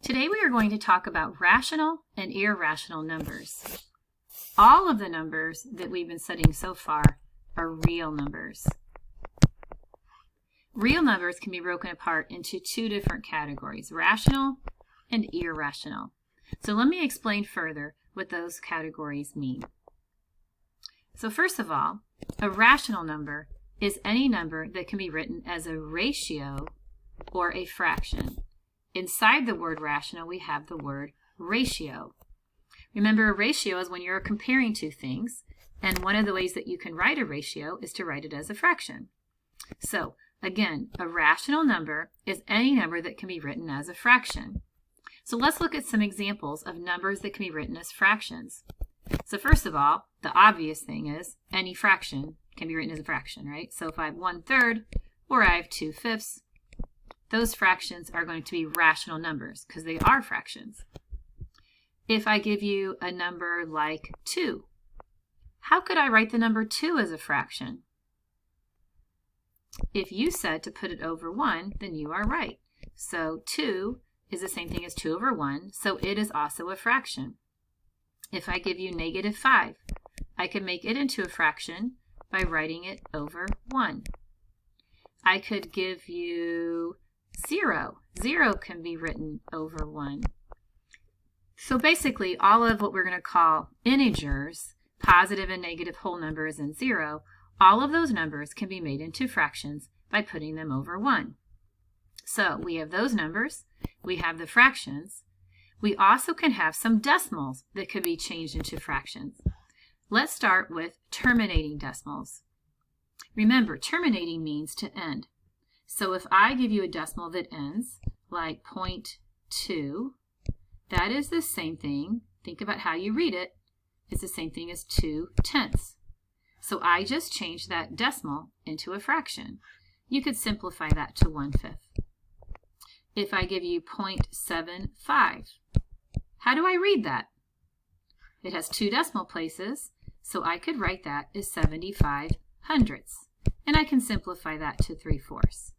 Today we are going to talk about rational and irrational numbers. All of the numbers that we've been studying so far are real numbers. Real numbers can be broken apart into two different categories, rational and irrational. So let me explain further what those categories mean. So first of all, a rational number is any number that can be written as a ratio or a fraction. Inside the word rational, we have the word ratio. Remember, a ratio is when you're comparing two things, and one of the ways that you can write a ratio is to write it as a fraction. So, again, a rational number is any number that can be written as a fraction. So let's look at some examples of numbers that can be written as fractions. So first of all, the obvious thing is any fraction can be written as a fraction, right? So if I have 1/3 or I have 2/5, those fractions are going to be rational numbers because they are fractions. If I give you a number like 2, how could I write the number 2 as a fraction? If you said to put it over 1, then you are right. So 2 is the same thing as 2 over 1, so it is also a fraction. If I give you -5, I can make it into a fraction by writing it over 1. I could give you 0. 0 can be written over 1. So basically, all of what we're going to call integers, positive and negative whole numbers, and 0, all of those numbers can be made into fractions by putting them over 1. So we have those numbers, we have the fractions. We also can have some decimals that could be changed into fractions. Let's start with terminating decimals. Remember, terminating means to end. So if I give you a decimal that ends like 0.2, that is the same thing. Think about how you read it. It's the same thing as 2/10. So I just changed that decimal into a fraction. You could simplify that to 1/5. If I give you 0.75, how do I read that? It has 2 decimal places, so I could write that as 75 hundredths. And I can simplify that to 3/4.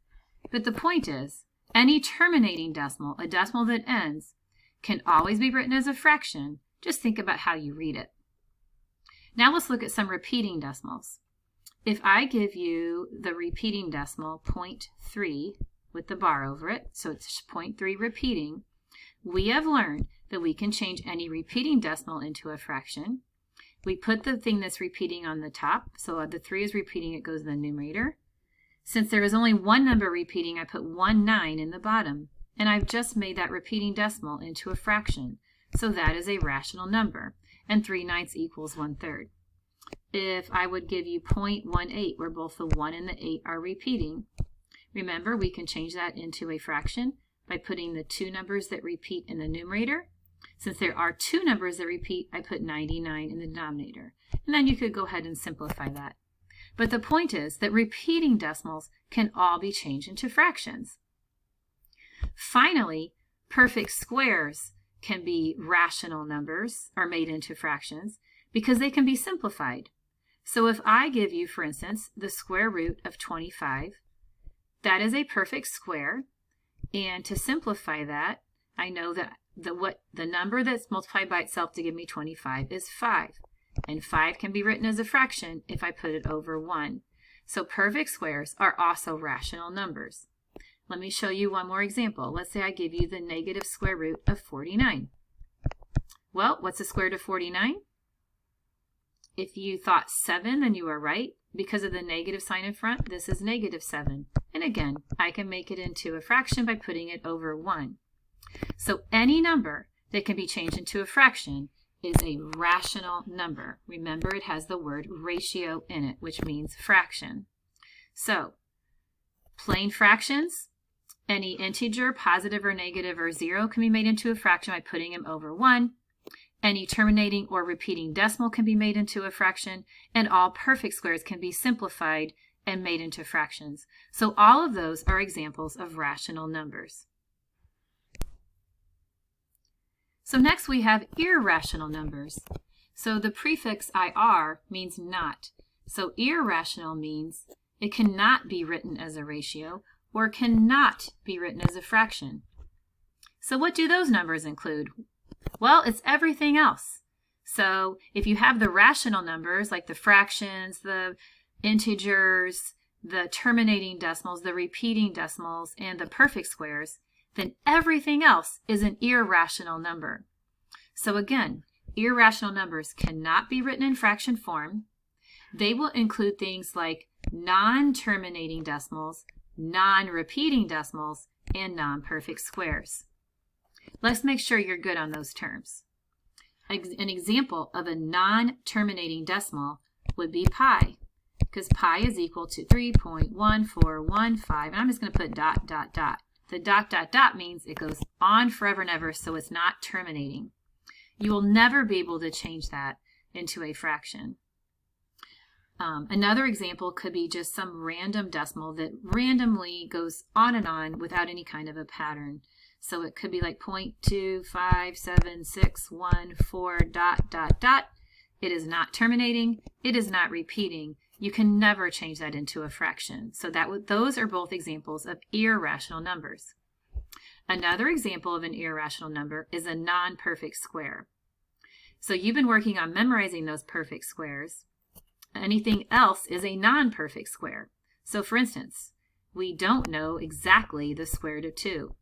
But the point is, any terminating decimal, a decimal that ends, can always be written as a fraction. Just think about how you read it. Now let's look at some repeating decimals. If I give you the repeating decimal 0.3 with the bar over it, so it's 0.3 repeating, we have learned that we can change any repeating decimal into a fraction. We put the thing that's repeating on the top, so the 3 is repeating, it goes in the numerator. Since there is only one number repeating, I put 19 in the bottom, and I've just made that repeating decimal into a fraction. So that is a rational number, and 3/9 equals 1/3. If I would give you 0.18, where both the 1 and the 8 are repeating, remember we can change that into a fraction by putting the 2 numbers that repeat in the numerator. Since there are 2 numbers that repeat, I put 99 in the denominator. And then you could go ahead and simplify that. But the point is that repeating decimals can all be changed into fractions. Finally, perfect squares can be rational numbers, or made into fractions, because they can be simplified. So if I give you, for instance, the square root of 25, that is a perfect square. And to simplify that, I know that the number that's multiplied by itself to give me 25 is 5. And 5 can be written as a fraction if I put it over 1. So perfect squares are also rational numbers. Let me show you one more example. Let's say I give you the negative square root of 49. Well, what's the square root of 49? If you thought 7, then you are right. Because of the negative sign in front, this is -7. And again, I can make it into a fraction by putting it over 1. So any number that can be changed into a fraction is a rational number. Remember, it has the word ratio in it, which means fraction. So, plain fractions, any integer, positive or negative or 0, can be made into a fraction by putting them over 1. Any terminating or repeating decimal can be made into a fraction, and all perfect squares can be simplified and made into fractions. So all of those are examples of rational numbers. So next we have irrational numbers. So the prefix IR means not. So irrational means it cannot be written as a ratio or cannot be written as a fraction. So what do those numbers include? Well, it's everything else. So if you have the rational numbers, like the fractions, the integers, the terminating decimals, the repeating decimals, and the perfect squares, then everything else is an irrational number. So again, irrational numbers cannot be written in fraction form. They will include things like non-terminating decimals, non-repeating decimals, and non-perfect squares. Let's make sure you're good on those terms. An example of a non-terminating decimal would be pi, because pi is equal to 3.1415, and I'm just going to put dot, dot, dot. The dot, dot, dot means it goes on forever and ever, so it's not terminating. You will never be able to change that into a fraction. Another example could be just some random decimal that randomly goes on and on without any kind of a pattern. So it could be like 0.2576114 dot, dot, dot. It is not terminating. It is not repeating. You can never change that into a fraction. So those are both examples of irrational numbers. Another example of an irrational number is a non-perfect square. So you've been working on memorizing those perfect squares. Anything else is a non-perfect square. So for instance, we don't know exactly the square root of 2.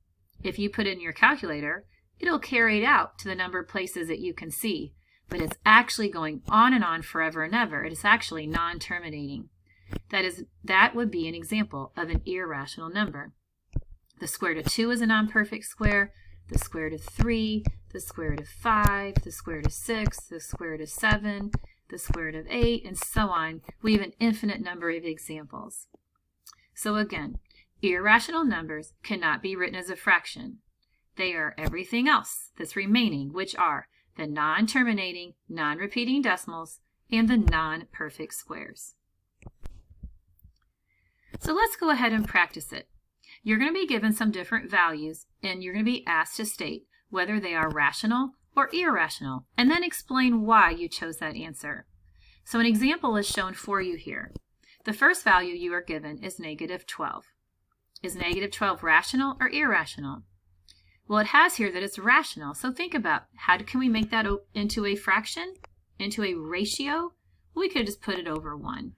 If you put it in your calculator, it'll carry it out to the number of places that you can see, but it's actually going on and on forever and ever. It is actually non-terminating. That would be an example of an irrational number. The square root of 2 is a non-perfect square, the square root of 3, the square root of 5, the square root of 6, the square root of 7, the square root of 8, and so on. We have an infinite number of examples. So again, irrational numbers cannot be written as a fraction. They are everything else that's remaining, which are the non-terminating, non-repeating decimals and the non-perfect squares. So let's go ahead and practice it. You're going to be given some different values, and you're going to be asked to state whether they are rational or irrational, and then explain why you chose that answer. So an example is shown for you here. The first value you are given is -12. Is -12 rational or irrational? Well, it has here that it's rational, so think about how can we make that into a fraction, into a ratio? We could just put it over 1.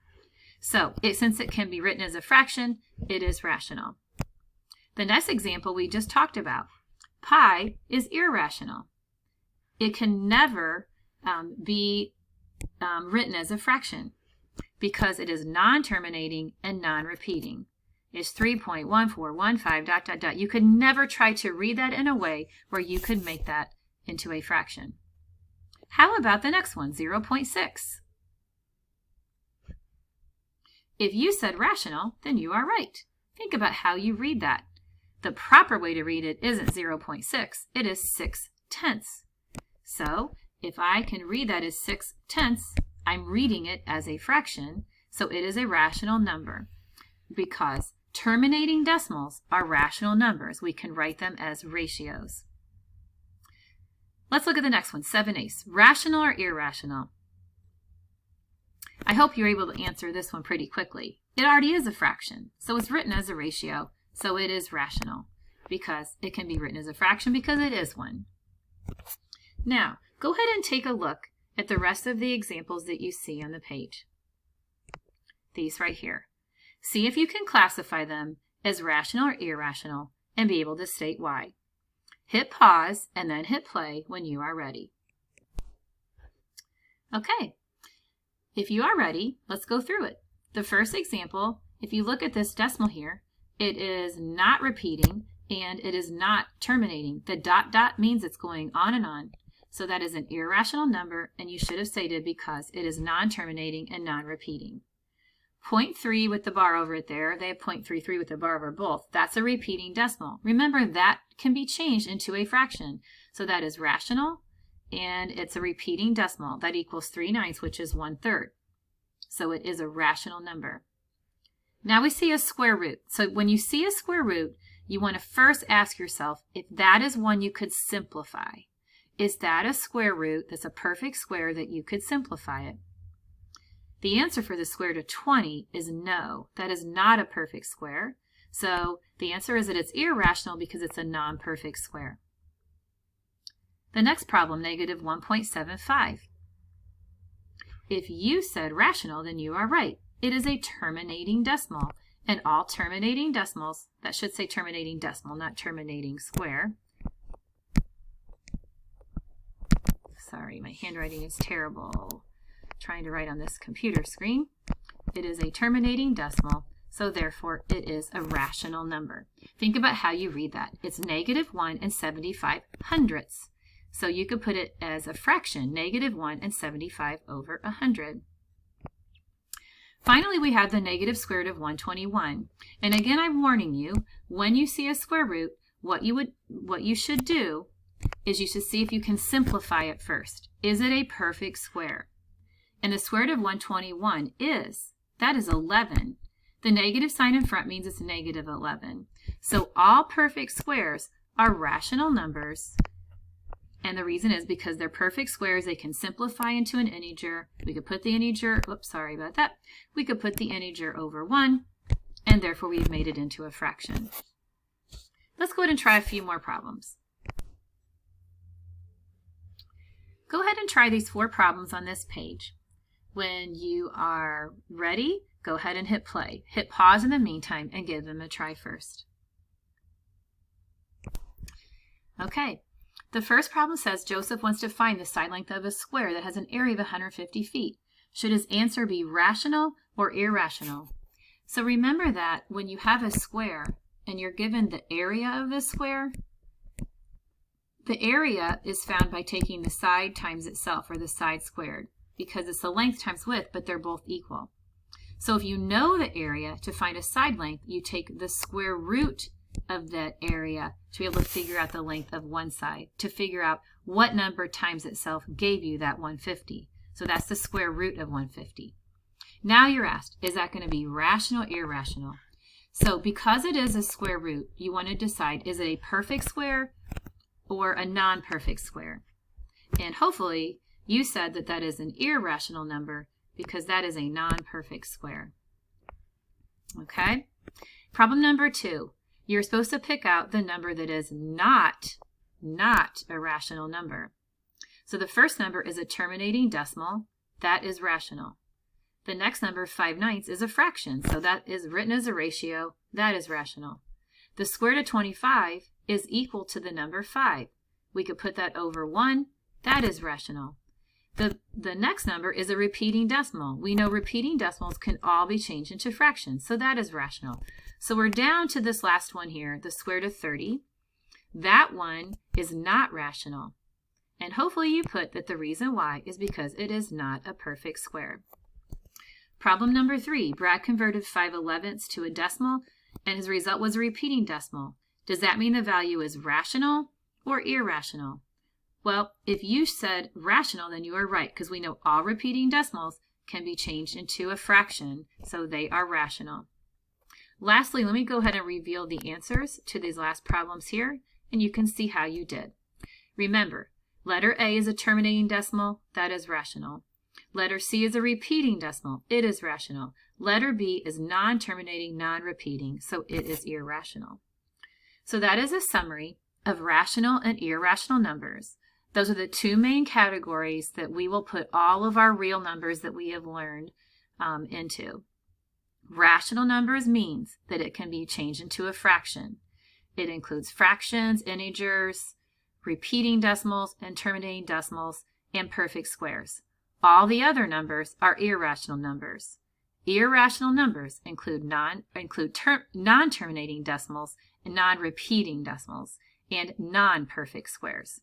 So since it can be written as a fraction, it is rational. The next example we just talked about, pi is irrational. It can never be written as a fraction because it is non-terminating and non-repeating. It's 3.1415 dot, dot, dot. You could never try to read that in a way where you could make that into a fraction. How about the next one, 0.6? If you said rational, then you are right. Think about how you read that. The proper way to read it isn't 0.6, it is 6/10. So if I can read that as 6/10, I'm reading it as a fraction, so it is a rational number because terminating decimals are rational numbers. We can write them as ratios. Let's look at the next one, 7/8. Rational or irrational? I hope you're able to answer this one pretty quickly. It already is a fraction, so it's written as a ratio, so it is rational because it can be written as a fraction because it is one. Now, go ahead and take a look at the rest of the examples that you see on the page. These right here. See if you can classify them as rational or irrational and be able to state why. Hit pause and then hit play when you are ready. Okay, if you are ready, let's go through it. The first example, if you look at this decimal here, it is not repeating and it is not terminating. The dot dot means it's going on and on. So that is an irrational number, and you should have stated because it is non-terminating and non-repeating. 0.3 with the bar over it there, they have 0.33 with the bar over both. That's a repeating decimal. Remember, that can be changed into a fraction. So that is rational, and it's a repeating decimal. That equals 3/9, which is 1/3. So it is a rational number. Now we see a square root. So when you see a square root, you want to first ask yourself if that is one you could simplify. Is that a square root that's a perfect square that you could simplify it? The answer for the square root of 20 is no. That is not a perfect square. So the answer is that it's irrational because it's a non-perfect square. The next problem, negative 1.75. If you said rational, then you are right. It is a terminating decimal, and all terminating decimals, that should say terminating decimal, not terminating square. Sorry, my handwriting is terrible. Trying to write on this computer screen. It is a terminating decimal, so therefore it is a rational number. Think about how you read that. It's negative 1 and 75 hundredths. So you could put it as a fraction, negative 1 and 75 over 100. Finally, we have the negative square root of 121. And again, I'm warning you, when you see a square root, what you should do is you should see if you can simplify it first. Is it a perfect square? And the square root of 121 that is 11. The negative sign in front means it's negative 11. So all perfect squares are rational numbers. And the reason is because they're perfect squares, they can simplify into an integer. We could put the integer, oops, sorry about that. We could put the integer over 1, and therefore we've made it into a fraction. Let's go ahead and try a few more problems. Go ahead and try these 4 problems on this page. When you are ready, go ahead and hit play. Hit pause in the meantime and give them a try first. Okay. The first problem says Joseph wants to find the side length of a square that has an area of 150 feet. Should his answer be rational or irrational? So remember that when you have a square and you're given the area of a square, the area is found by taking the side times itself, or the side squared, because it's the length times width, but they're both equal. So if you know the area, to find a side length, you take the square root of that area to be able to figure out the length of one side, to figure out what number times itself gave you that 150. So that's the square root of 150. Now you're asked, is that going to be rational or irrational? So because it is a square root, you want to decide, is it a perfect square or a non-perfect square? And hopefully you said that that is an irrational number because that is a non-perfect square. Okay? Problem number 2. You're supposed to pick out the number that is not a rational number. So the first number is a terminating decimal. That is rational. The next number, 5/9, is a fraction. So that is written as a ratio. That is rational. The square root of 25 is equal to the number 5. We could put that over 1. That is rational. The next number is a repeating decimal. We know repeating decimals can all be changed into fractions, so that is rational. So we're down to this last one here, the square root of 30. That one is not rational. And hopefully you put that the reason why is because it is not a perfect square. Problem number 3, Brad converted 5/11ths to a decimal, and his result was a repeating decimal. Does that mean the value is rational or irrational? Well, if you said rational, then you are right, because we know all repeating decimals can be changed into a fraction, so they are rational. Lastly, let me go ahead and reveal the answers to these last problems here, and you can see how you did. Remember, letter A is a terminating decimal, that is rational. Letter C is a repeating decimal, it is rational. Letter B is non-terminating, non-repeating, so it is irrational. So that is a summary of rational and irrational numbers. Those are the 2 main categories that we will put all of our real numbers that we have learned into. Rational numbers means that it can be changed into a fraction. It includes fractions, integers, repeating decimals, and terminating decimals, and perfect squares. All the other numbers are irrational numbers. Irrational numbers include non-terminating decimals and non-repeating decimals and non-perfect squares.